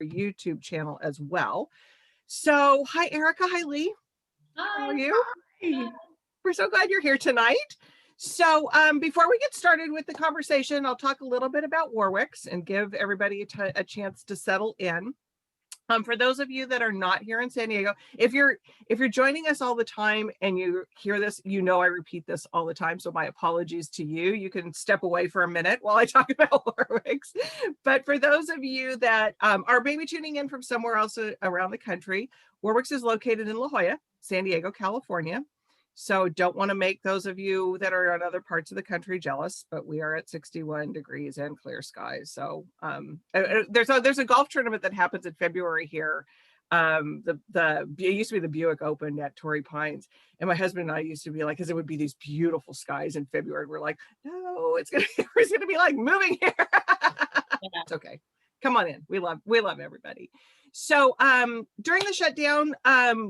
YouTube channel as well. So hi, Erika. Hi, Lee. Hi. How are you? Hi. We're so glad you're here tonight. So before we get started with the conversation, I'll talk a little bit about Warwicks and give everybody a chance to settle in. For those of you that are not here in San Diego, if you're joining us all the time and you hear this, you know I repeat this all the time, so my apologies to you. You can step away for a minute while I talk about Warwicks. But for those of you that are maybe tuning in from somewhere else around the country, Warwicks is located in La Jolla, San Diego, California. So don't want to make those of you that are in other parts of the country jealous, but we are at 61 degrees and clear skies. So there's a golf tournament that happens in February here. It used to be the Buick Open at Torrey Pines, and my husband and I used to be like, because it would be these beautiful skies in February. We're like, no, it's gonna be like moving here. Yeah. It's okay. Come on in. We love everybody. So during the shutdown,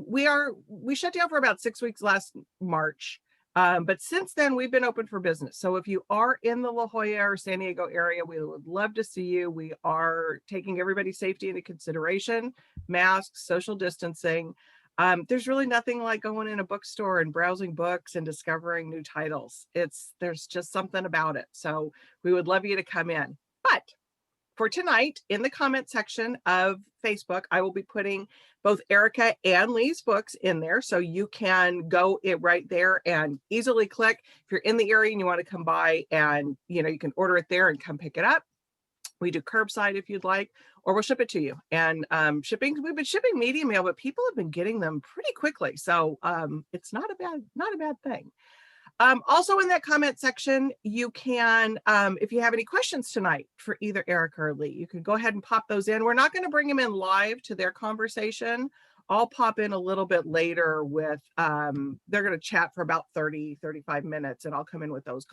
we shut down for about 6 weeks last March. But since then, we've been open for business. So if you are in the La Jolla or San Diego area, we would love to see you. We are taking everybody's safety into consideration, masks, social distancing. There's really nothing like going in a bookstore and browsing books and discovering new titles. There's just something about it. So we would love you to come in. But for tonight, in the comment section of Facebook, I will be putting both Erika and Lee's books in there. So you can go right there and easily click. If you're in the area and you want to come by, and you can order it there and come pick it up. We do curbside if you'd like, or we'll ship it to you. And we've been shipping media mail, but people have been getting them pretty quickly. So it's not a bad thing. Also in that comment section, you can, if you have any questions tonight for either Erika or Lee, you can go ahead and pop those in. We're not going to bring them in live to their conversation. I'll pop in a little bit later with, they're going to chat for about 35 minutes, and I'll come in with those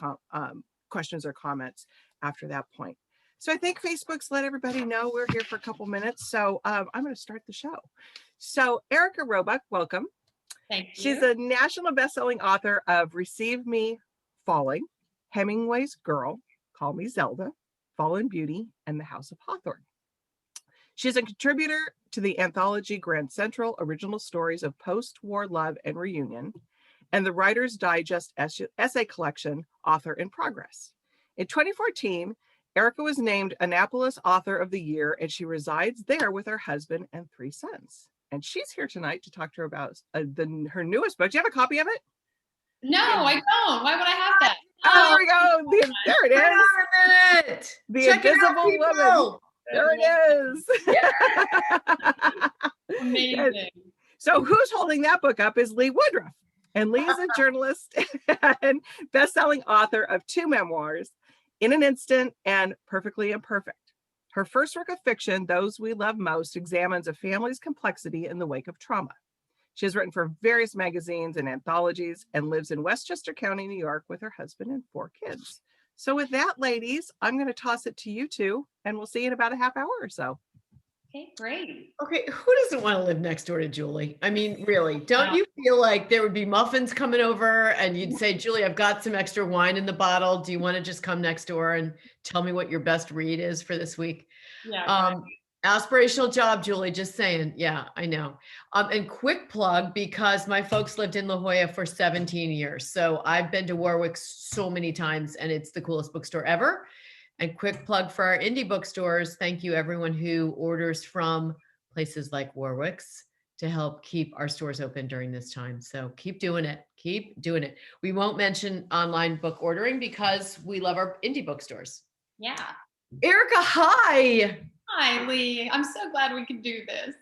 questions or comments after that point. So I think Facebook's let everybody know we're here for a couple minutes. So I'm going to start the show. So Erika Robuck, welcome. Thank you. She's a national best-selling author of Receive Me Falling, Hemingway's Girl, Call Me Zelda, Fallen Beauty, and The House of Hawthorne. She's a contributor to the anthology Grand Central Original Stories of Post-War Love and Reunion, and the Writer's Digest essay collection, Author in Progress. In 2014, Erika was named Annapolis Author of the Year, and she resides there with her husband and 3 sons. And she's here tonight to talk to her about her newest book. Do you have a copy of it? No, I don't. Why would I have that? Oh, there we go. There it is. The Check Invisible Woman. There it is. Yeah. Amazing. So who's holding that book up is Lee Woodruff. And Lee is a journalist and best-selling author of 2 memoirs, In an Instant and Perfectly Imperfect. Her first work of fiction, Those We Love Most, examines a family's complexity in the wake of trauma. She has written for various magazines and anthologies and lives in Westchester County, New York, with her husband and 4 kids. So with that, ladies, I'm going to toss it to you 2, and we'll see you in about a half hour or so. Okay, great. Okay, who doesn't want to live next door to Julie? I mean, really, don't you feel like there would be muffins coming over and you'd say, Julie, I've got some extra wine in the bottle. Do you want to just come next door and tell me what your best read is for this week? Yeah. Aspirational job, Julie, just saying. Yeah, I know. And quick plug, because my folks lived in La Jolla for 17 years. So I've been to Warwick's so many times, and it's the coolest bookstore ever. And quick plug for our indie bookstores. Thank you, everyone who orders from places like Warwick's to help keep our stores open during this time. So keep doing it. Keep doing it. We won't mention online book ordering because we love our indie bookstores. Yeah. Erika, hi. Hi, Lee. I'm so glad we could do this.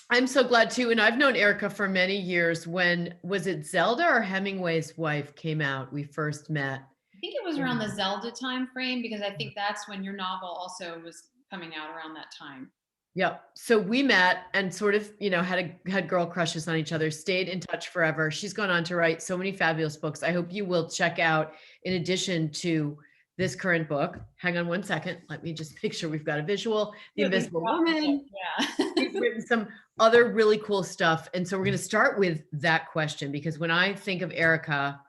I'm so glad too. And I've known Erika for many years. Was it Zelda or Hemingway's Wife came out? We first met. I think it was around the Zelda time frame, because I think that's when your novel also was coming out around that time. Yep. So we met and sort of, had girl crushes on each other, stayed in touch forever. She's gone on to write so many fabulous books. I hope you will check out, in addition to this current book. Hang on one second. Let me just make sure we've got a visual. The Invisible Woman. Yeah. She's written some other really cool stuff. And so we're going to start with that question, because when I think of Erika,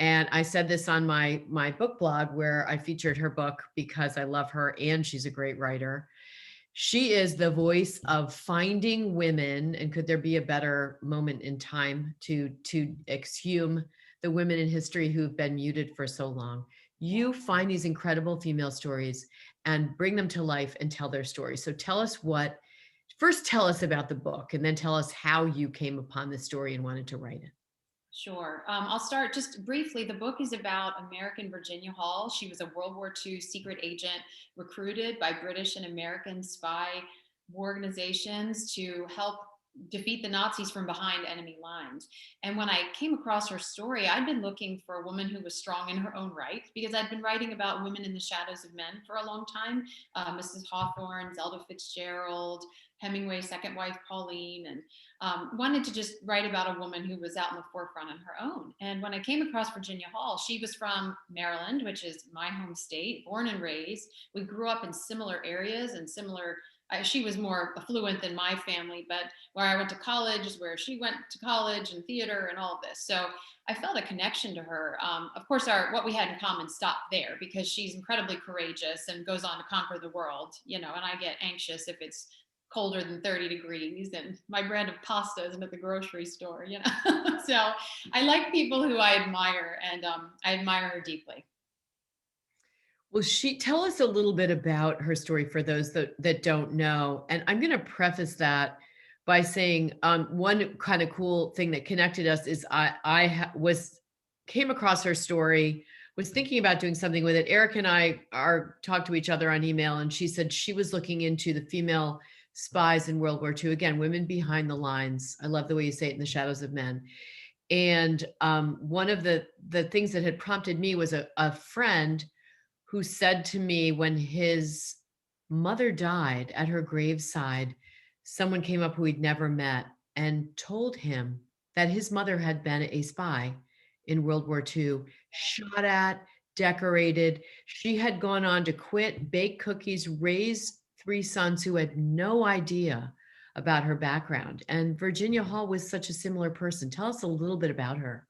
and I said this on my book blog where I featured her book because I love her and she's a great writer. She is the voice of finding women, and could there be a better moment in time to exhume the women in history who've been muted for so long? You find these incredible female stories and bring them to life and tell their stories. So first tell us about the book, and then tell us how you came upon this story and wanted to write it. Sure. I'll start just briefly. The book is about American Virginia Hall. She was a World War II secret agent recruited by British and American spy organizations to help defeat the Nazis from behind enemy lines. And when I came across her story, I'd been looking for a woman who was strong in her own right, because I'd been writing about women in the shadows of men for a long time. Mrs. Hawthorne, Zelda Fitzgerald, Hemingway's second wife, Pauline, and wanted to just write about a woman who was out in the forefront on her own. And when I came across Virginia Hall, she was from Maryland, which is my home state, born and raised. We grew up in similar areas and she was more affluent than my family, but where I went to college is where she went to college, and theater and all of this. So I felt a connection to her. Of course, what we had in common stopped there, because she's incredibly courageous and goes on to conquer the world, and I get anxious if it's colder than 30 degrees and my brand of pasta isn't at the grocery store. So I like people who I admire, and I admire her deeply. Well, tell us a little bit about her story for those that don't know. And I'm going to preface that by saying one kind of cool thing that connected us is came across her story, was thinking about doing something with it. Erika and I talked to each other on email, and she said she was looking into the female spies in World War II. Again, women behind the lines. I love the way you say it, in the shadows of men. And one of the things that had prompted me was a friend who said to me, when his mother died, at her graveside, someone came up who he'd never met and told him that his mother had been a spy in World War II, shot at, decorated. She had gone on to quit, bake cookies, raise 3 sons who had no idea about her background. And Virginia Hall was such a similar person. Tell us a little bit about her.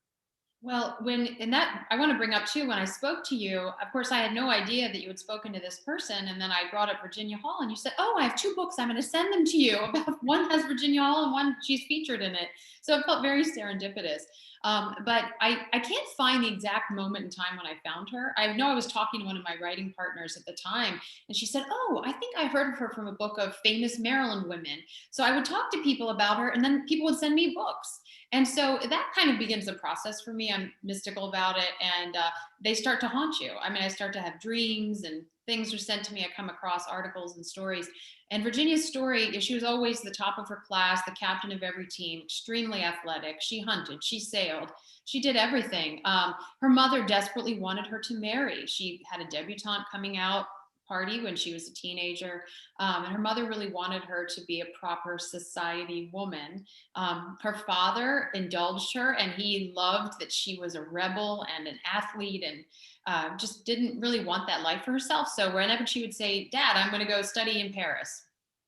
Well, I want to bring up too, when I spoke to you, of course, I had no idea that you had spoken to this person. And then I brought up Virginia Hall, and you said, "Oh, I have 2 books. I'm going to send them to you." One has Virginia Hall and one she's featured in it. So it felt very serendipitous. But I can't find the exact moment in time when I found her. I know I was talking to one of my writing partners at the time, and she said, "Oh, I think I heard of her from a book of famous Maryland women." So I would talk to people about her, and then people would send me books. And so that kind of begins the process for me. I'm mystical about it, and they start to haunt you. I mean, I start to have dreams, and things are sent to me. I come across articles and stories. And Virginia's story is she was always the top of her class, the captain of every team, extremely athletic. She hunted, she sailed, she did everything. Her mother desperately wanted her to marry. She had a debutante coming out party when she was a teenager. And her mother really wanted her to be a proper society woman. Her father indulged her, and he loved that she was a rebel and an athlete, and just didn't really want that life for herself. So whenever she would say, "Dad, I'm going to go study in Paris,"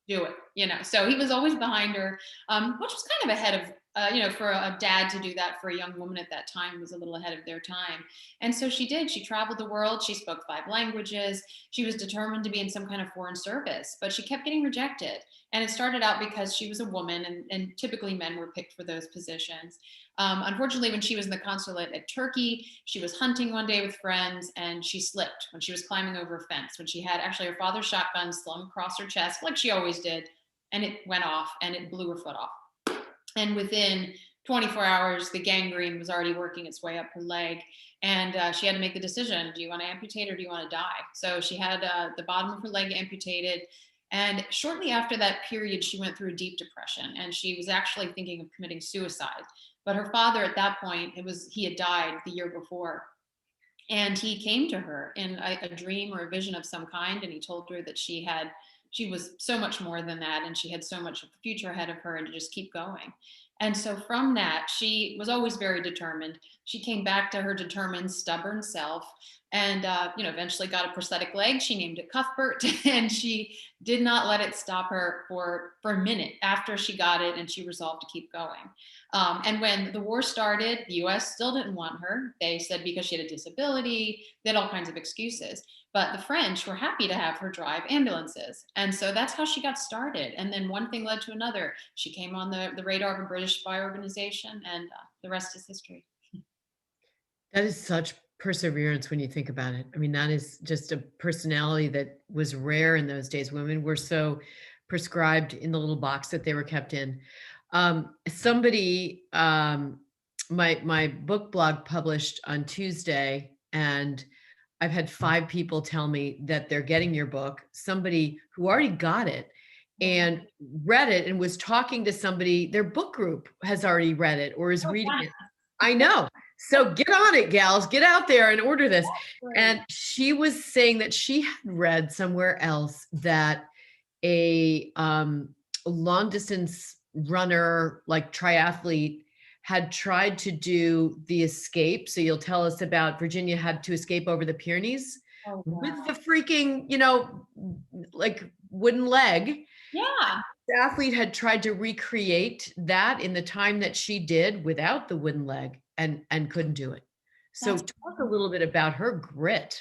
do it. So he was always behind her, which was kind of ahead of, for a dad to do that for a young woman at that time was a little ahead of their time. And so she did. She traveled the world. She spoke 5 languages. She was determined to be in some kind of foreign service, but she kept getting rejected. And it started out because she was a woman, and typically men were picked for those positions. Unfortunately, when she was in the consulate at Turkey, she was hunting one day with friends, and she slipped when she was climbing over a fence, when she had actually her father's shotgun slung across her chest, like she always did, and it went off, and it blew her foot off. And within 24 hours, the gangrene was already working its way up her leg. And she had to make the decision, do you want to amputate or do you want to die? So she had the bottom of her leg amputated. And shortly after that period, she went through a deep depression, and she was actually thinking of committing suicide. But her father at that point, he had died the year before. And he came to her in a dream or a vision of some kind. And he told her that she was so much more than that, and she had so much of the future ahead of her, and to just keep going. And so from that, she was always very determined. She came back to her determined, stubborn self, and eventually got a prosthetic leg. She named it Cuthbert, and she did not let it stop her for a minute after she got it, and she resolved to keep going. And when the war started, the US still didn't want her. They said because she had a disability, they had all kinds of excuses. But the French were happy to have her drive ambulances. And so that's how she got started. And then one thing led to another. She came on the radar of a British spy organization, and the rest is history. That is such perseverance when you think about it. I mean, that is just a personality that was rare in those days. Women were so prescribed in the little box that they were kept in. Somebody, my book blog published on Tuesday, and I've had 5 people tell me that they're getting your book. Somebody who already got it and read it and was talking to somebody, their book group has already read it or is Oh, reading wow. it. I know. So get on it, gals, get out there and order this. And she was saying that she had read somewhere else that a long distance runner, like triathlete, had tried to do the escape. So you'll tell us about Virginia had to escape over the Pyrenees Oh, with wow. the freaking, like wooden leg. Yeah. The athlete had tried to recreate that in the time that she did without the wooden leg and couldn't do it. So That's talk a little bit about her grit.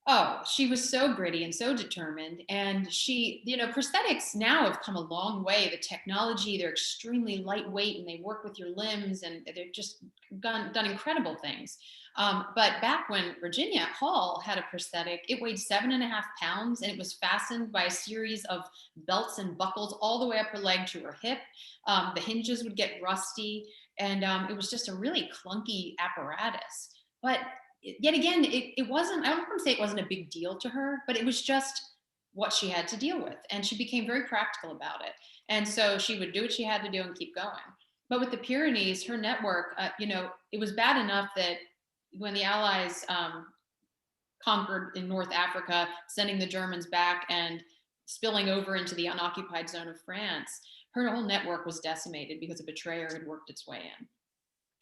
Oh, she was so gritty and so determined. And prosthetics now have come a long way. The technology, they're extremely lightweight and they work with your limbs and they've just done incredible things. But back when Virginia Hall had a prosthetic, it weighed 7.5 pounds and it was fastened by a series of belts and buckles all the way up her leg to her hip. The hinges would get rusty and it was just a really clunky apparatus. But yet again, it wasn't, I don't want to say it wasn't a big deal to her, but it was just what she had to deal with. And she became very practical about it. And so she would do what she had to do and keep going. But with the Pyrenees, her network, it was bad enough that when the Allies conquered in North Africa, sending the Germans back and spilling over into the unoccupied zone of France, her whole network was decimated because a betrayer had worked its way in.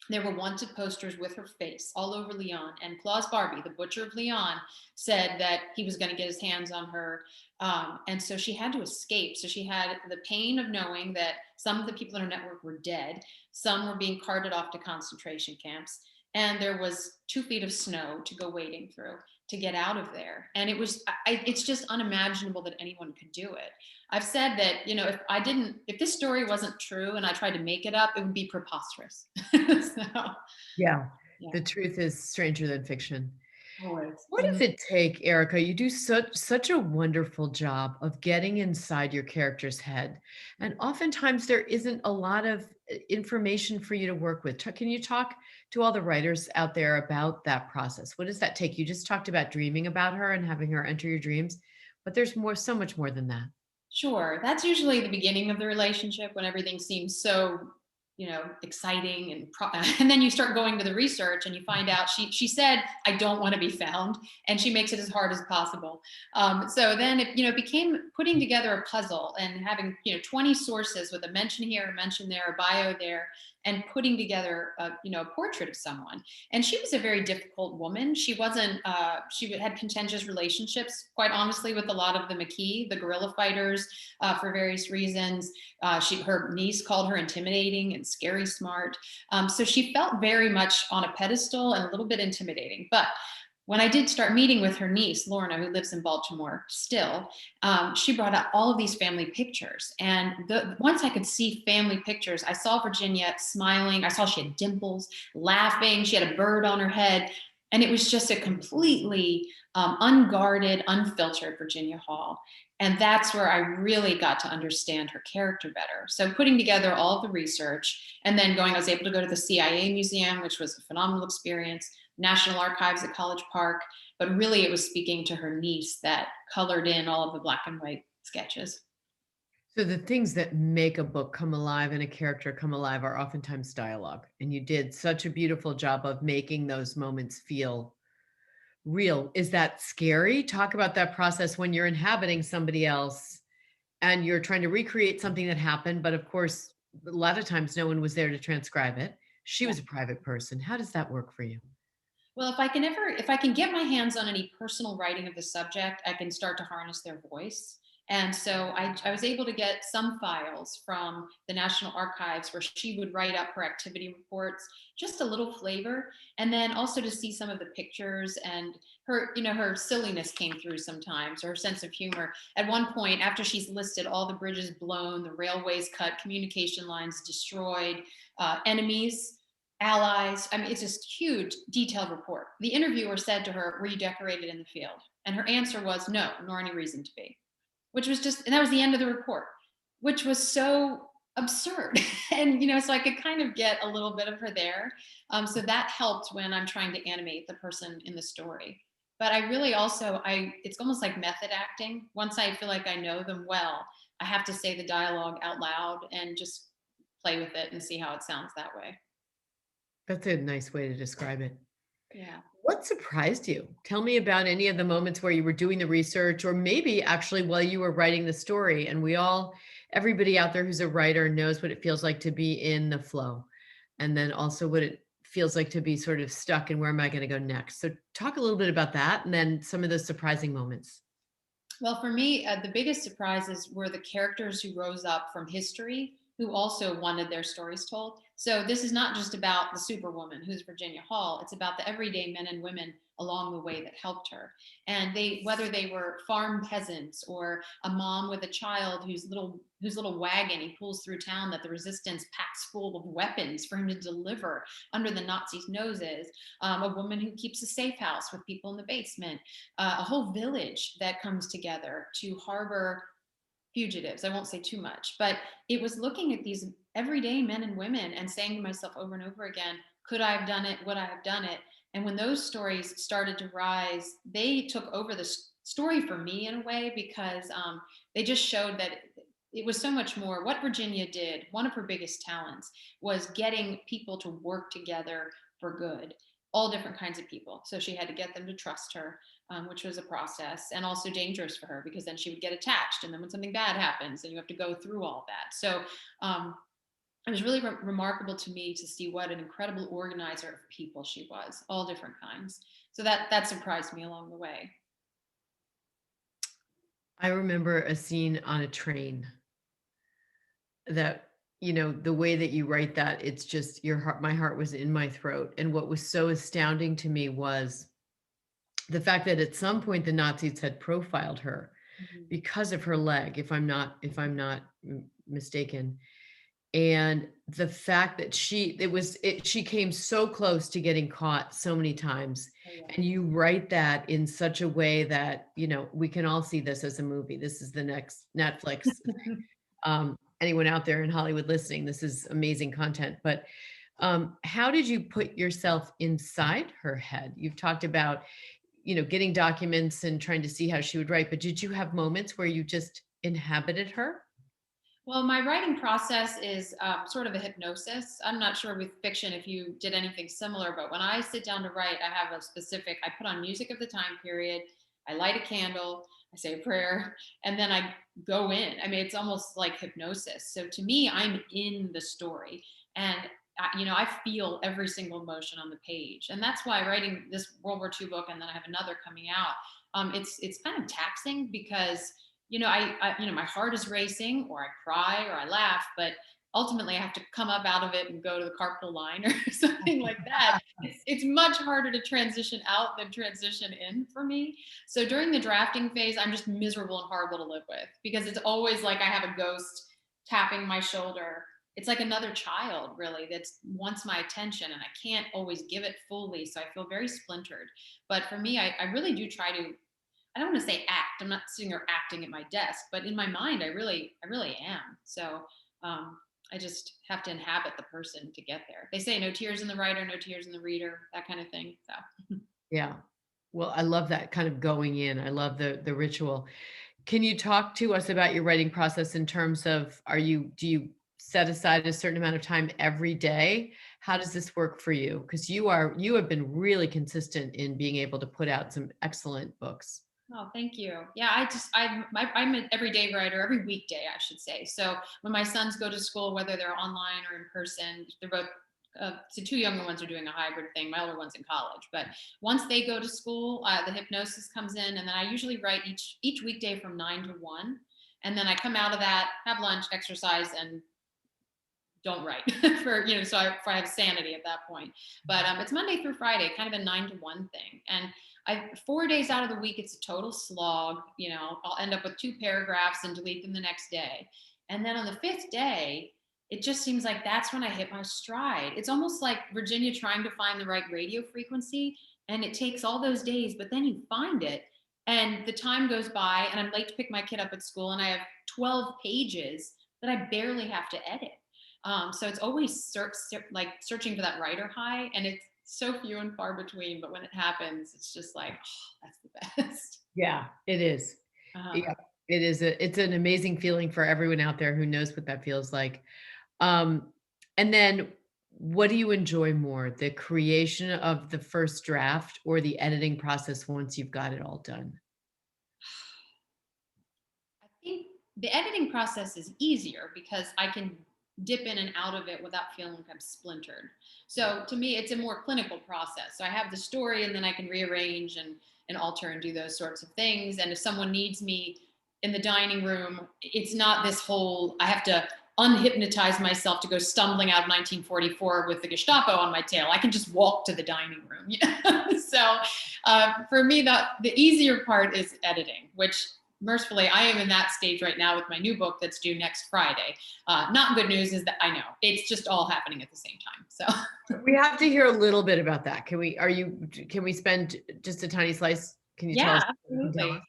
There were wanted posters with her face all over Lyon. And Claus Barbie, the butcher of Lyon, said that he was going to get his hands on her. And so she had to escape. So she had the pain of knowing that some of the people in her network were dead. Some were being carted off to concentration camps. And there was 2 feet of snow to go wading through to get out of there. And it's just unimaginable that anyone could do it. I've said that, if this story wasn't true and I tried to make it up, it would be preposterous. So, Yeah. yeah. The truth is stranger than fiction. Always. What does it take, Erica? You do such a wonderful job of getting inside your character's head. And oftentimes there isn't a lot of information for you to work with. Can you talk to all the writers out there about that process? What does that take? You just talked about dreaming about her and having her enter your dreams, but there's so much more than that. Sure. That's usually the beginning of the relationship when everything seems so, exciting and then you start going to the research and you find out she said, I don't want to be found. And she makes it as hard as possible. So then it became putting together a puzzle and having, 20 sources with a mention here, a mention there, a bio there, and putting together a portrait of someone. And she was a very difficult woman. She wasn't, she had contentious relationships, quite honestly, with a lot of the Maquis, the guerrilla fighters, for various reasons. Her niece called her intimidating and scary smart. So she felt very much on a pedestal and a little bit intimidating. But when I did start meeting with her niece, Lorna, who lives in Baltimore still, she brought out all of these family pictures. And once I could see family pictures, I saw Virginia smiling. I saw she had dimples, laughing. She had a bird on her head. And it was just a completely unguarded, unfiltered Virginia Hall. And that's where I really got to understand her character better. So putting together all of the research and then I was able to go to the CIA Museum, which was a phenomenal experience, National Archives at College Park. But really it was speaking to her niece that colored in all of the black and white sketches. So the things that make a book come alive and a character come alive are oftentimes dialogue. And you did such a beautiful job of making those moments feel real. Is that scary? Talk about that process when you're inhabiting somebody else and you're trying to recreate something that happened. But of course, a lot of times no one was there to transcribe it. She was a private person. How does that work for you? Well, if I can get my hands on any personal writing of the subject, I can start to harness their voice. And so I was able to get some files from the National Archives where she would write up her activity reports, just a little flavor. And then also to see some of the pictures, and her, her silliness came through sometimes, or her sense of humor. At one point, after she's listed all the bridges blown, the railways cut, communication lines destroyed, enemies, allies. I mean, it's just huge, detailed report. The interviewer said to her, "Were you decorated in the field?" And her answer was, "No, nor any reason to be," which was just, and that was the end of the report, which was so absurd. And, so I could kind of get a little bit of her there. So that helped when I'm trying to animate the person in the story. But I really also, it's almost like method acting. Once I feel like I know them well, I have to say the dialogue out loud and just play with it and see how it sounds that way. That's a nice way to describe it. Yeah. What surprised you? Tell me about any of the moments where you were doing the research, or maybe actually while you were writing the story. And everybody out there who's a writer knows what it feels like to be in the flow. And then also what it feels like to be sort of stuck and where am I going to go next? So talk a little bit about that and then some of those surprising moments. Well, for me, the biggest surprises were the characters who rose up from history, who also wanted their stories told. So this is not just about the superwoman who's Virginia Hall. It's about the everyday men and women along the way that helped her. And whether they were farm peasants or a mom with a child whose little wagon he pulls through town that the resistance packs full of weapons for him to deliver under the Nazis' noses, a woman who keeps a safe house with people in the basement, a whole village that comes together to harbor fugitives. I won't say too much, but it was looking at these everyday men and women and saying to myself over and over again, could I have done it? Would I have done it? And when those stories started to rise, they took over the story for me in a way, because they just showed that it was so much more. What Virginia did, one of her biggest talents, was getting people to work together for good, all different kinds of people. So she had to get them to trust her, which was a process, and also dangerous for her, because then she would get attached. And then when something bad happens, then you have to go through all that. So it was really remarkable to me to see what an incredible organizer of people she was, all different kinds. So that surprised me along the way. I remember a scene on a train that, the way that you write that, it's just my heart was in my throat. And what was so astounding to me was the fact that at some point the Nazis had profiled her because of her leg, if I'm not mistaken. And the fact that she came so close to getting caught so many times. Oh, yeah. And you write that in such a way that, we can all see this as a movie. This is the next Netflix. Anyone out there in Hollywood listening, this is amazing content. But how did you put yourself inside her head? You've talked about, getting documents and trying to see how she would write, but did you have moments where you just inhabited her? Well, my writing process is sort of a hypnosis. I'm not sure with fiction if you did anything similar, but when I sit down to write, I put on music of the time period, I light a candle, I say a prayer, and then I go in. I mean, it's almost like hypnosis. So to me, I'm in the story, and I feel every single emotion on the page. And that's why writing this World War II book, and then I have another coming out, it's kind of taxing, because my heart is racing, or I cry, or I laugh, but ultimately I have to come up out of it and go to the carpool line or something like that. It's much harder to transition out than transition in for me. So during the drafting phase, I'm just miserable and horrible to live with, because it's always like I have a ghost tapping my shoulder. It's like another child, really, that wants my attention, and I can't always give it fully. So I feel very splintered. But for me, I really do try to, I don't want to say act. I'm not sitting there acting at my desk, but in my mind, I really am. So I just have to inhabit the person to get there. They say no tears in the writer, no tears in the reader, that kind of thing. So Yeah. Well, I love that kind of going in. I love the ritual. Can you talk to us about your writing process in terms of, do you set aside a certain amount of time every day? How does this work for you? Because you have been really consistent in being able to put out some excellent books. Oh, thank you. Yeah, I'm an everyday writer, every weekday, I should say. So when my sons go to school, whether they're online or in person, they're both, the two younger ones are doing a hybrid thing. My older one's in college. But once they go to school, the hypnosis comes in, and then I usually write each weekday from 9 to 1. And then I come out of that, have lunch, exercise, and don't write for, so I have sanity at that point. But it's Monday through Friday, kind of a 9 to 1 thing. And 4 days out of the week, it's a total slog. I'll end up with 2 paragraphs and delete them the next day. And then on the 5th day, it just seems like that's when I hit my stride. It's almost like Virginia trying to find the right radio frequency. And it takes all those days, but then you find it and the time goes by and I'm late to pick my kid up at school and I have 12 pages that I barely have to edit. So it's always searching for that writer high, and it's so few and far between. But when it happens, it's just like, oh, that's the best. Yeah, it is. Yeah, it is. It's an amazing feeling for everyone out there who knows what that feels like. And then what do you enjoy more, the creation of the first draft or the editing process once you've got it all done? I think the editing process is easier because I can dip in and out of it without feeling like I'm splintered. So to me, it's a more clinical process. So I have the story and then I can rearrange and alter and do those sorts of things. And if someone needs me in the dining room, it's not this whole, I have to unhypnotize myself to go stumbling out of 1944 with the Gestapo on my tail. I can just walk to the dining room. So for me, the easier part is editing, which mercifully, I am in that stage right now with my new book that's due next Friday. Not good news is that I know it's just all happening at the same time. So we have to hear a little bit about that. Can we spend just a tiny slice? Can you tell us? Absolutely.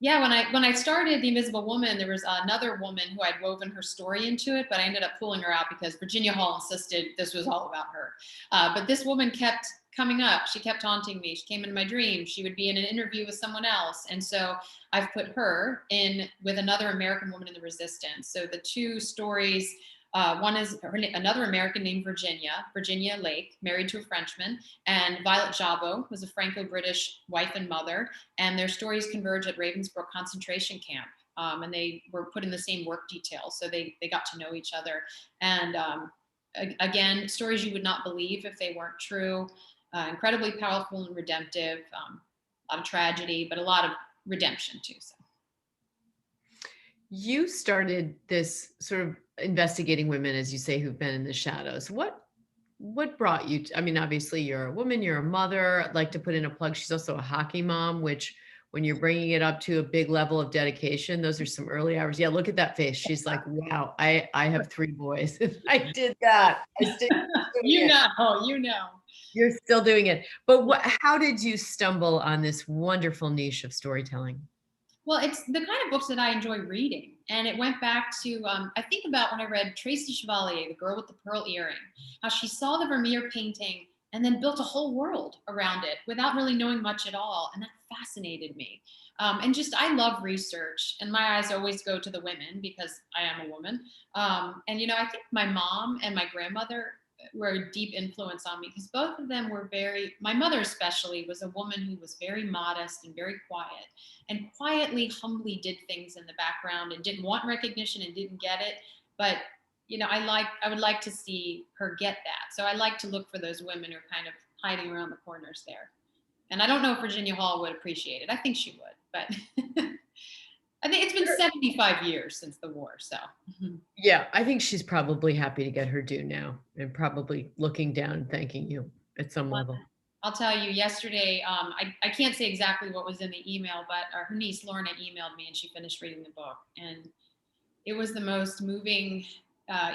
Yeah, when I started The Invisible Woman, there was another woman who I'd woven her story into it, but I ended up pulling her out because Virginia Hall insisted this was all about her. But this woman kept coming up. She kept haunting me. She came into my dreams. She would be in an interview with someone else. And so I've put her in with another American woman in the resistance. So the 2 stories, one is another American named Virginia Lake, married to a Frenchman, and Violet Jabo was a Franco-British wife and mother, and their stories converge at Ravensbrück concentration camp. And they were put in the same work details, so they got to know each other. And again, stories you would not believe if they weren't true. Incredibly powerful and redemptive. A lot of tragedy, but a lot of redemption too. So. You started this sort of investigating women, as you say, who've been in the shadows. What brought you to, I mean, obviously you're a woman, you're a mother. I'd like to put in a plug. She's also a hockey mom, which when you're bringing it up to a big level of dedication, those are some early hours. Yeah, look at that face. She's like, wow, I have 3 boys. I did that. You know. You're still doing it. But how did you stumble on this wonderful niche of storytelling? Well, it's the kind of books that I enjoy reading. And it went back to, I think about when I read Tracy Chevalier, The Girl with the Pearl Earring, how she saw the Vermeer painting and then built a whole world around it without really knowing much at all. And that fascinated me. And just, I love research, and my eyes always go to the women because I am a woman. And, I think my mom and my grandmother were a deep influence on me because both of them were my mother especially was a woman who was very modest and very quiet and quietly, humbly did things in the background and didn't want recognition and didn't get it. But, I would like to see her get that. So I like to look for those women who are kind of hiding around the corners there. And I don't know if Virginia Hall would appreciate it. I think she would, but I think it's been 75 years since the war. So yeah, I think she's probably happy to get her due now and probably looking down and thanking you at some level. I'll tell you, yesterday, I can't say exactly what was in the email, but her niece Lorna emailed me and she finished reading the book. And it was the most moving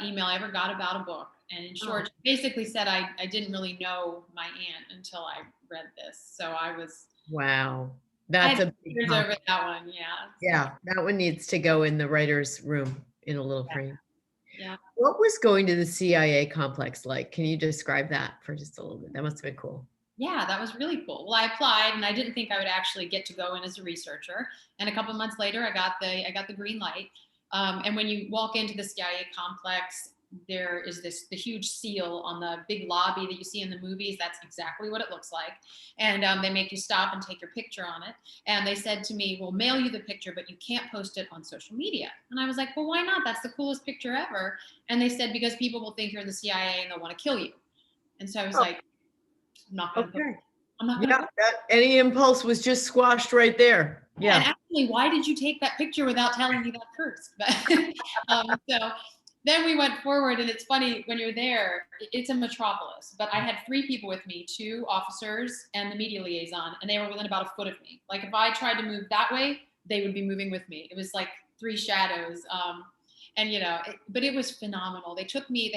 email I ever got about a book. And in short, she basically said I didn't really know my aunt until I read this. So I was... Wow. That's a big over that one. Yeah. Yeah. That one needs to go in the writer's room in a little frame. Yeah. What was going to the CIA complex like? Can you describe that for just a little bit? That must have been cool. Yeah, that was really cool. Well, I applied and I didn't think I would actually get to go in as a researcher. And a couple of months later, I got the green light. And when you walk into the CIA complex, there is the huge seal on the big lobby that you see in the movies. That's exactly what it looks like. And they make you stop and take your picture on it. And they said to me, we'll mail you the picture, but you can't post it on social media. And I was like, well, why not? That's the coolest picture ever. And they said, because people will think you're in the CIA and they'll want to kill you. And so I was like, I'm not going to. Okay. I'm not going to. Any impulse was just squashed right there. Yeah. And originally, why did you take that picture without telling me that first? But so then we went forward, and it's funny when you're there, it's a metropolis, but I had 3 people with me, 2 officers and the media liaison, and they were within about a foot of me. Like if I tried to move that way, they would be moving with me. It was like 3 shadows. And but it was phenomenal. They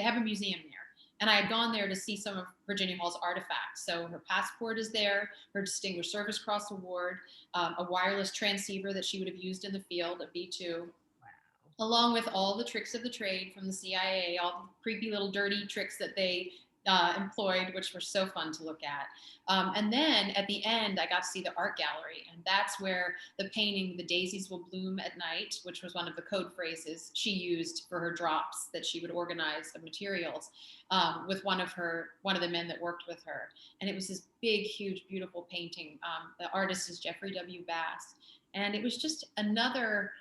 have a museum there. And I had gone there to see some of Virginia Hall's artifacts. So her passport is there, her Distinguished Service Cross Award, a wireless transceiver that she would have used in the field, a B-2, along with all the tricks of the trade from the CIA, all the creepy little dirty tricks that they employed, which were so fun to look at. And then at the end, I got to see the art gallery. And that's where the painting, "The Daisies Will Bloom at Night," which was one of the code phrases she used for her drops that she would organize of materials with one of the men that worked with her. And it was this big, huge, beautiful painting. The artist is Jeffrey W. Bass. And it was just another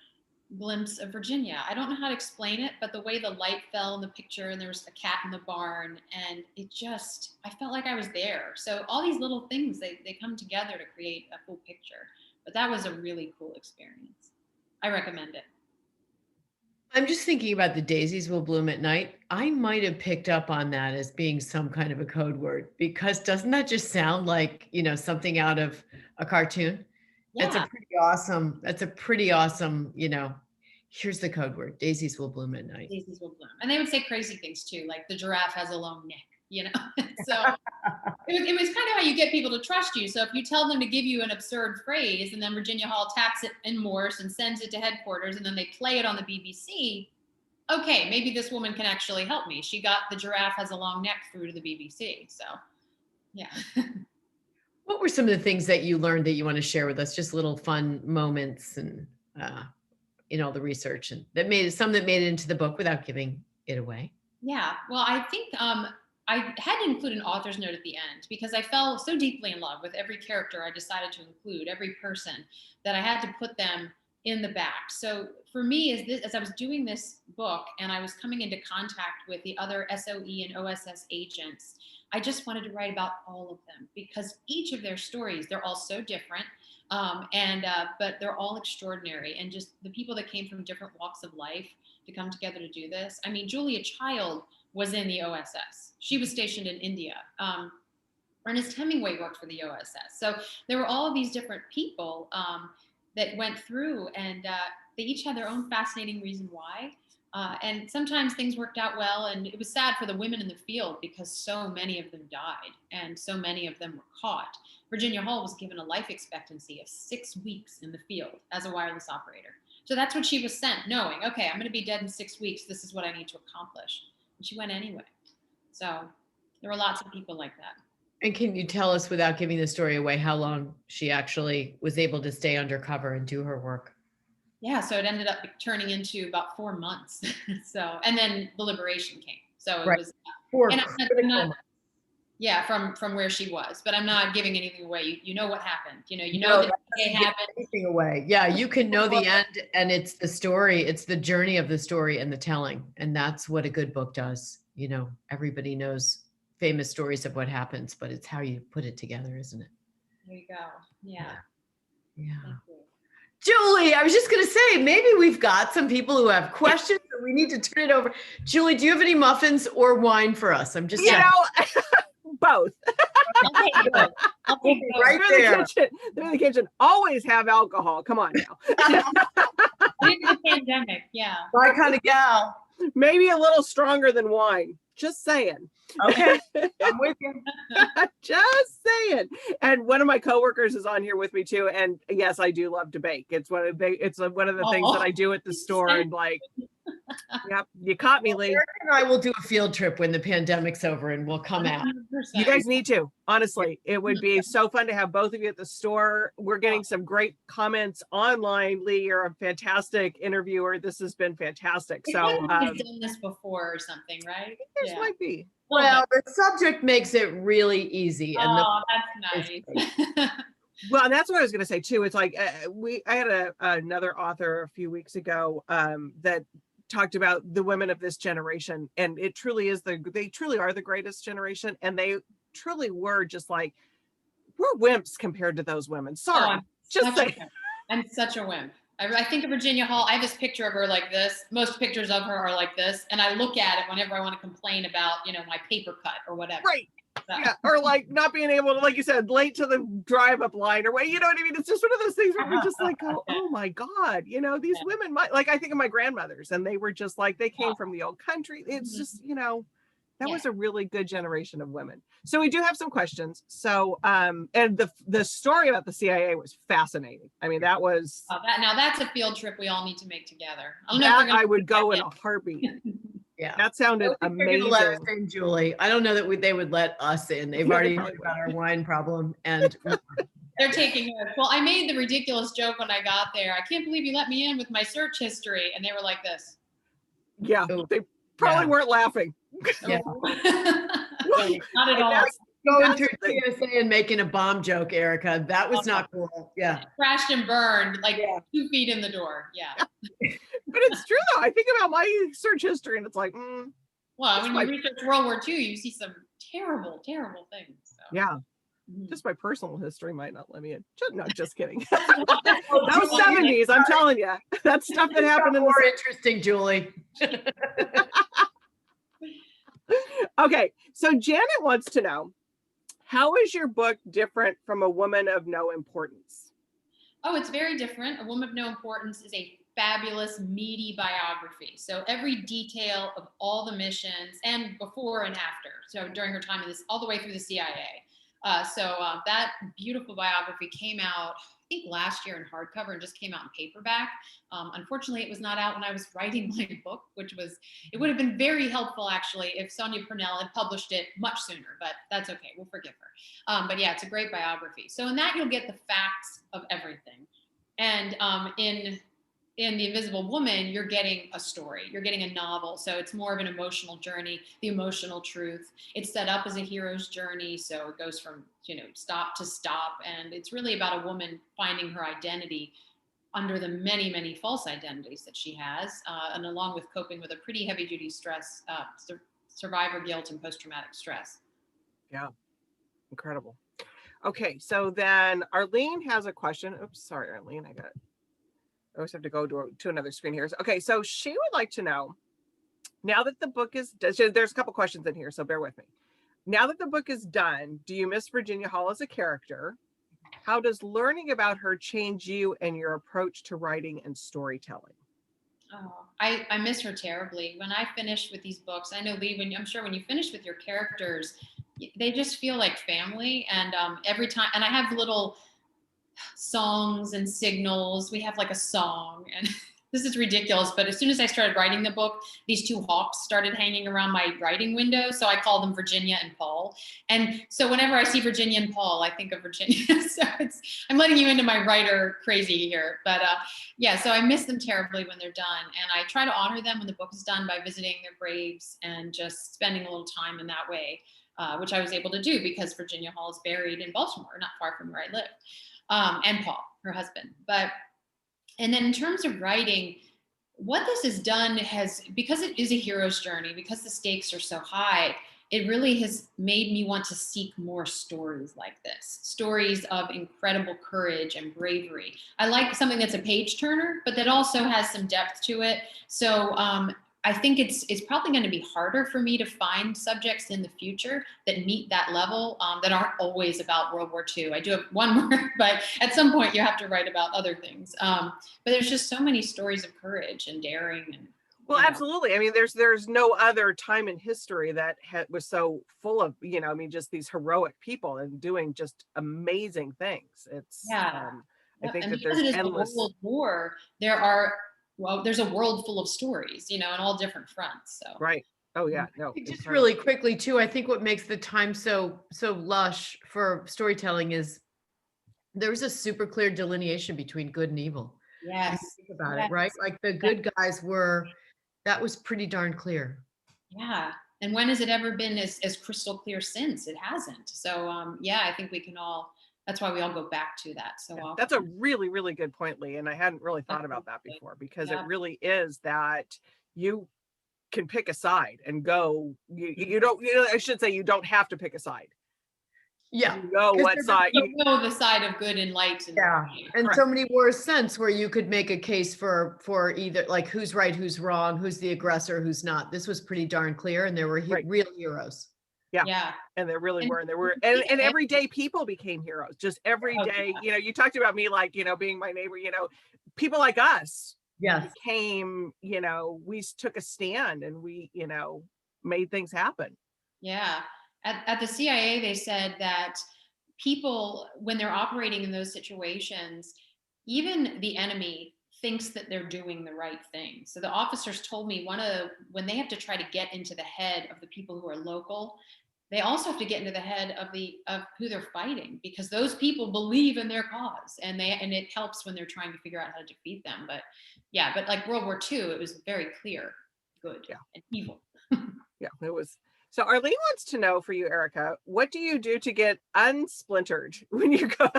glimpse of Virginia. I don't know how to explain it, but the way the light fell in the picture, and there was a cat in the barn, and I felt like I was there. So all these little things, they come together to create a full picture. But that was a really cool experience. I recommend it. I'm just thinking about "The Daisies Will Bloom at Night." I might have picked up on that as being some kind of a code word, because doesn't that just sound like, something out of a cartoon? That's Yeah. a pretty awesome, here's the code word: "Daisies will bloom at night." Daisies will bloom. And they would say crazy things too, like the giraffe has a long neck, So it was kind of how you get people to trust you. So if you tell them to give you an absurd phrase, and then Virginia Hall taps it in Morse and sends it to headquarters, and then they play it on the BBC, okay, maybe this woman can actually help me. She got the giraffe has a long neck through to the BBC. So yeah. What were some of the things that you learned that you want to share with us? Just little fun moments and in all the research, and that made it into the book without giving it away. Yeah, well, I think I had to include an author's note at the end, because I fell so deeply in love with every character I decided to include, every person, that I had to put them in the back. So for me, as I was doing this book and I was coming into contact with the other SOE and OSS agents, I just wanted to write about all of them, because each of their stories, they're all so different. But they're all extraordinary, and just the people that came from different walks of life to come together to do this. I mean, Julia Child was in the OSS. She was stationed in India. Ernest Hemingway worked for the OSS. So there were all of these different people that went through, and they each had their own fascinating reason why. And sometimes things worked out well, and it was sad for the women in the field, because so many of them died and so many of them were caught. Virginia Hall was given a life expectancy of 6 weeks in the field as a wireless operator. So that's what she was sent, knowing, okay, I'm going to be dead in 6 weeks. This is what I need to accomplish. And she went anyway. So there were lots of people like that. And can you tell us, without giving the story away, how long she actually was able to stay undercover and do her work? Yeah, so it ended up turning into about 4 months. And then the liberation came. So it was, from where she was, but I'm not giving anything away. You know what happened. That it happened. Anything away. Yeah, you can know the end, and it's the story. It's the journey of the story and the telling, and that's what a good book does. Everybody knows famous stories of what happens, but it's how you put it together, isn't it? There you go. Yeah. Julie, I was just going to say, maybe we've got some people who have questions, and we need to turn it over. Julie, do you have any muffins or wine for us? I'm just both. I'll take both. Right there. They're in the kitchen. Always have alcohol. Come on now. Due to the pandemic, yeah. My kind of gal. Maybe a little stronger than wine. Just saying. Okay, I'm with you. Just saying. And one of my coworkers is on here with me too. And yes, I do love to bake. It's one of the things that I do at the store. And yep, you caught me, Lee. Erika and I will do a field trip when the pandemic's over, and we'll come out. 100%. You guys need to. Honestly, it would be so fun to have both of you at the store. We're getting some great comments online. Lee, you're a fantastic interviewer. This has been fantastic. So we've done this before or something, right? This might be. Well, the subject makes it really easy. And that's nice. Well, and that's what I was going to say too. It's like I had another author a few weeks ago that talked about the women of this generation, and it truly is they truly are the greatest generation, and they truly were just like, we're wimps compared to those women. Sorry, just say. I'm such a wimp. I think of Virginia Hall. I have this picture of her like this. Most pictures of her are like this. And I look at it whenever I want to complain about, my paper cut or whatever. Right. So. Yeah. Or like not being able to, like you said, late to the drive up line or what, you know what I mean? It's just one of those things where we just like go, oh my God, these women might, like, I think of my grandmothers and they were just like, they came from the old country. It's just, that was a really good generation of women. So we do have some questions. So, and the story about the CIA was fascinating. I mean, that was. Now that's a field trip we all need to make together. I would go in a heartbeat. Yeah, that sounded amazing. Let us in, Julie. I don't know that they would let us in. They've already heard about our wine problem, and they're taking it. Well, I made the ridiculous joke when I got there. I can't believe you let me in with my search history, and they were like this. Yeah, they probably weren't laughing. Yeah. Not at all. Going through TSA and making a bomb joke, Erica. That was not cool. Yeah. Crashed and burned, like 2 feet in the door. Yeah. But it's true though. I think about my search history and it's like, well, when you research World War II, you see some terrible, terrible things. So. Yeah. Just my personal history might not let me in. No, just kidding. That was 70s. I'm telling you, that's stuff that happened in the. More interesting, Julie. Okay, so Janet wants to know, how is your book different from A Woman of No Importance? Oh, it's very different. A Woman of No Importance is a fabulous, meaty biography. So every detail of all the missions and before and after. So during her time in this, all the way through the CIA. That beautiful biography came out, I think last year in hardcover and just came out in paperback. Unfortunately, it was not out when I was writing my book, it would have been very helpful actually if Sonia Purnell had published it much sooner, but that's okay. We'll forgive her. But yeah, it's a great biography. So in that, you'll get the facts of everything. And in The Invisible Woman, you're getting a story, you're getting a novel. So it's more of an emotional journey, the emotional truth. It's set up as a hero's journey. So it goes from, stop to stop. And it's really about a woman finding her identity under the many, many false identities that she has. And along with coping with a pretty heavy duty stress, survivor guilt and post-traumatic stress. Yeah, incredible. Okay, so then Arlene has a question. Oops, sorry, Arlene, I always have to go to another screen here. Okay, so she would like to know, now that the book is, there's a couple questions in here, so bear with me. Now that the book is done, do you miss Virginia Hall as a character? How does learning about her change you and your approach to writing and storytelling? Oh, I miss her terribly. When I finished with these books, I know Lee, I'm sure when you finish with your characters, they just feel like family. And every time, and I have little songs and signals. We have like a song, and this is ridiculous, but as soon as I started writing the book, these two hawks started hanging around my writing window. So I call them Virginia and Paul. And so whenever I see Virginia and Paul, I think of Virginia. So I'm letting you into my writer crazy here. But so I miss them terribly when they're done. And I try to honor them when the book is done by visiting their graves and just spending a little time in that way, which I was able to do because Virginia Hall is buried in Baltimore, not far from where I live. And Paul, her husband. And then in terms of writing, what this has done because it is a hero's journey, because the stakes are so high, it really has made me want to seek more stories like this, stories of incredible courage and bravery. I like something that's a page turner, but that also has some depth to it. So I think it's probably going to be harder for me to find subjects in the future that meet that level, that aren't always about World War II. I do have one more, but at some point you have to write about other things. But there's just so many stories of courage and daring. And well, absolutely. I mean, there's no other time in history that was so full of, just these heroic people and doing just amazing things. It's I think that there's endless. World War, there's a world full of stories, in all different fronts. So right. Oh yeah. No. Just really quickly too, I think what makes the time so lush for storytelling is there's a super clear delineation between good and evil. Yes. Think about it, right? Like the good guys that was pretty darn clear. Yeah. And when has it ever been as crystal clear since? It hasn't. So I think we can that's why we all go back to that so often. That's a really, really good point, Lee. And I hadn't really thought about that before, because it really is that you can pick a side and go, you don't, I should say you don't have to pick a side. Yeah. You know 'Cause what they're- side. You know the side of good and light. And Yeah. And Correct. so many more sense where you could make a case for either like who's right, who's wrong, who's the aggressor, who's not. This was pretty darn clear, and there were Right. real heroes. yeah. And there really And- were, and there were, and everyday people became heroes. Just every Oh, day, yeah. you know, you talked about me, like, you know, being my neighbor, you know, people like us Yes. became, you know, we took a stand and we, you know, made things happen. Yeah. At the CIA, they said that people, when they're operating in those situations, even the enemy thinks that they're doing the right thing. So the officers told me when they have to try to get into the head of the people who are local, they also have to get into the head of who they're fighting, because those people believe in their cause, and it helps when they're trying to figure out how to defeat them. But yeah, but like World War II, it was very clear, good and evil. Yeah, it was. So Arlene wants to know for you, Erica, what do you do to get unsplintered when you go?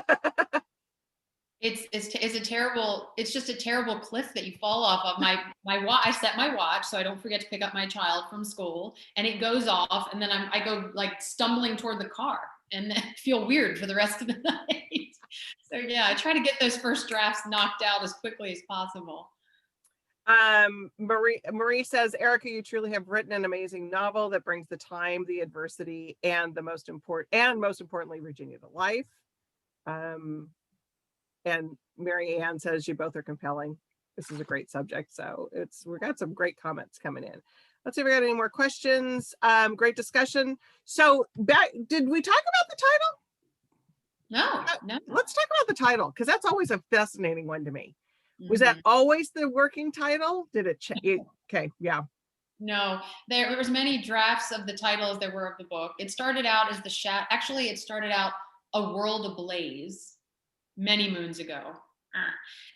It's just a terrible cliff that you fall off of. My watch, I set my watch so I don't forget to pick up my child from school, and it goes off, and then I go like stumbling toward the car, and then feel weird for the rest of the night. So yeah, I try to get those first drafts knocked out as quickly as possible. Marie says, Erica, you truly have written an amazing novel that brings the time, the adversity, and most importantly, Virginia to life. And Mary Ann says, you both are compelling. This is a great subject. So we've got some great comments coming in. Let's see if we got any more questions. Great discussion. So did we talk about the title? No. Let's talk about the title, because that's always a fascinating one to me. Was that always the working title? Did it change? Okay, yeah. No, there was many drafts of the title as there were of the book. It started out as it started out A World Ablaze many moons ago.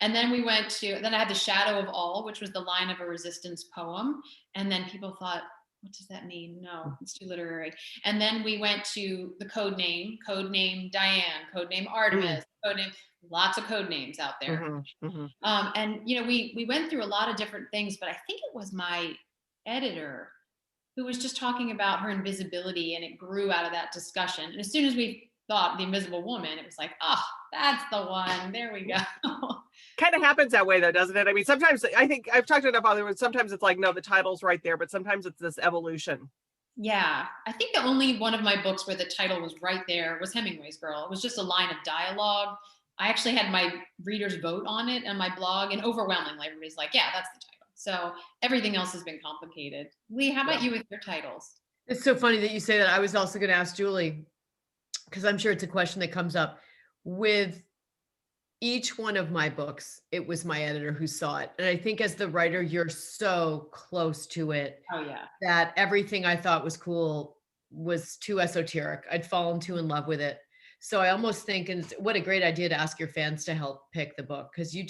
And then then I had The Shadow of All, which was the line of a resistance poem. And then people thought, what does that mean? No, it's too literary. And then we went to the code name Diane, code name Artemis, lots of code names out there. And you know, we went through a lot of different things, but I think it was my editor who was just talking about her invisibility, and it grew out of that discussion. And as soon as we thought The Invisible Woman, it was like, oh, that's the one. There we go. Kind of happens that way though, doesn't it? I mean, sometimes I think I've talked to enough other ones. Sometimes it's like, no, the title's right there, but sometimes it's this evolution. Yeah, I think the only one of my books where the title was right there was Hemingway's Girl. It was just a line of dialogue. I actually had my readers vote on it on my blog, and overwhelmingly everybody's like, yeah, that's the title. So everything else has been complicated. Lee, how about you with your titles? It's so funny that you say that. I was also going to ask Julie, because I'm sure it's a question that comes up with each one of my books. It was my editor who saw it. And I think as the writer, you're so close to it. Oh yeah. That everything I thought was cool was too esoteric. I'd fallen too in love with it. So I almost think, and what a great idea to ask your fans to help pick the book, because you're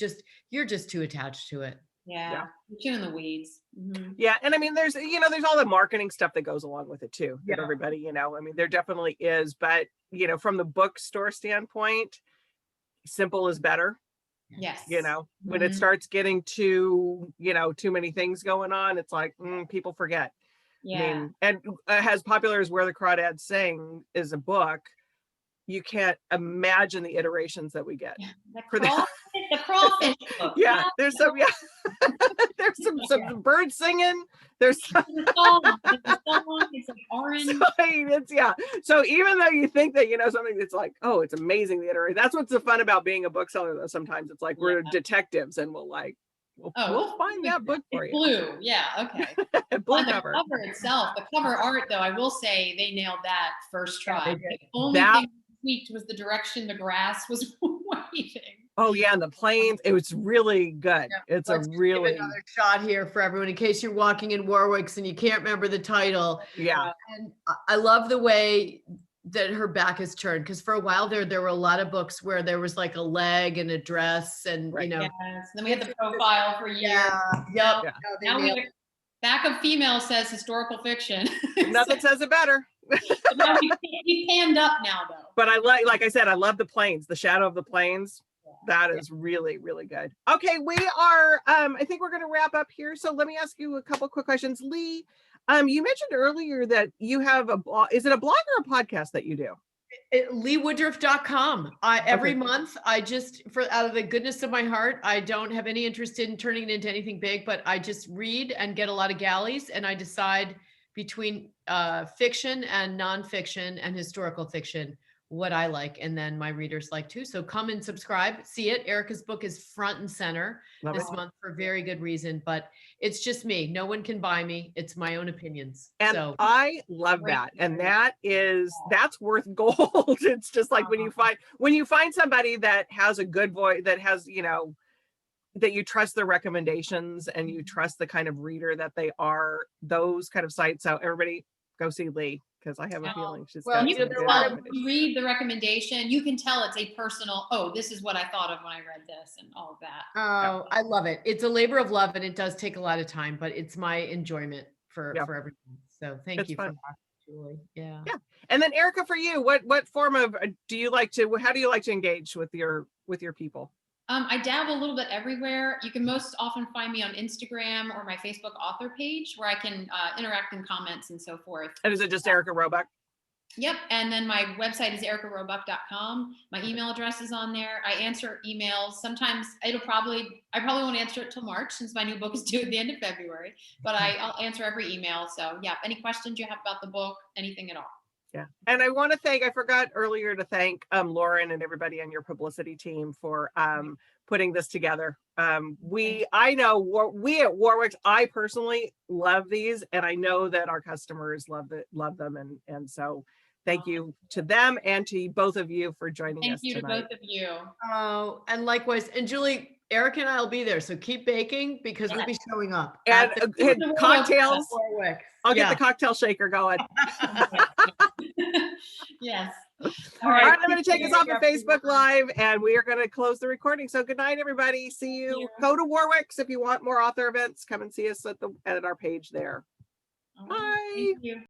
just too attached to it. Yeah. You're too in the weeds. Yeah. And I mean, there's all the marketing stuff that goes along with it too, that everybody, I mean, there definitely is, but from the bookstore standpoint, simple is better. Yes. When it starts getting too many things going on, it's like, people forget. Yeah. I mean, and as popular as Where the Crawdads Sing is a book, you can't imagine the iterations that we get. The crawfish book. Yeah, there's some there's some birds singing. There's it's like orange. So even though you think that something that's like, oh, it's amazing the iteration. That's what's so fun about being a bookseller though. Sometimes it's like we're detectives and we'll find that book for you. Blue, yeah, okay. Blue the cover. cover itself, the cover art though, I will say they nailed that first try. The only thing tweaked was the direction the grass was waving. Oh yeah, and the planes. It was really good. Yeah, it's a really give another shot here for everyone in case you're walking in Warwick's and you can't remember the title. Yeah, and I love the way that her back is turned, because for a while there were a lot of books where there was like a leg and a dress and Yes. Then we had the profile for years. Yep. Yeah. Now back of female says historical fiction. Nothing says it better. Now we panned up now though. But I like I said, I love the planes, the shadow of the planes. That is really, really good. Okay, we are, I think we're going to wrap up here. So let me ask you a couple quick questions. Lee, you mentioned earlier that you have a blog. Is it a blog or a podcast that you do? LeeWoodruff.com. Every Okay. month, I just, for out of the goodness of my heart, I don't have any interest in turning it into anything big, but I just read and get a lot of galleys, and I decide between fiction and nonfiction and historical fiction what I like, and then my readers like too. So come and subscribe, see it. Erika's book is front and center Love this it. month for very good reason, but it's just me. No one can buy me. It's my own opinions. And So I love Great that. And series. that's worth gold. It's just like when you find somebody that has a good voice, that has, that you trust their recommendations and you trust the kind of reader that they are, those kind of sites. So everybody go see Lee, because I have a feeling she's Well, got You some can good tell, recommendations. you read the recommendation, you can tell it's a personal, oh, this is what I thought of when I read this and all of that. oh, I love it. It's a labor of love and it does take a lot of time, but it's my enjoyment for Yeah. everything. So thank It's you fun. for asking, Julie. Yeah. Yeah. And then Erika, for you, what form of how do you like to engage with your people? I dabble a little bit everywhere. You can most often find me on Instagram or my Facebook author page where I can interact in comments and so forth. And is it just Erika Robuck? Yep. And then my website is erikarobuck.com. My email address is on there. I answer emails. Sometimes I probably won't answer it till March since my new book is due at the end of February, but I'll answer every email. So yeah, any questions you have about the book, anything at all. Yeah. And I forgot earlier to thank Lauren and everybody on your publicity team for putting this together. We at Warwick's, I personally love these, and I know that our customers love them. And so thank you to them and to both of you for joining us tonight. Thank you to both of you. Oh, and likewise. And Julie, Erika and I will be there. So keep baking because we'll be showing up. And cocktails. Warwick. I'll get the cocktail shaker going. Yes. All right, I'm going to take us off of Facebook Live and we are going to close the recording. So good night, everybody. See you. Go to Warwick's if you want more author events. Come and see us at our page there. All right. Bye. Thank you.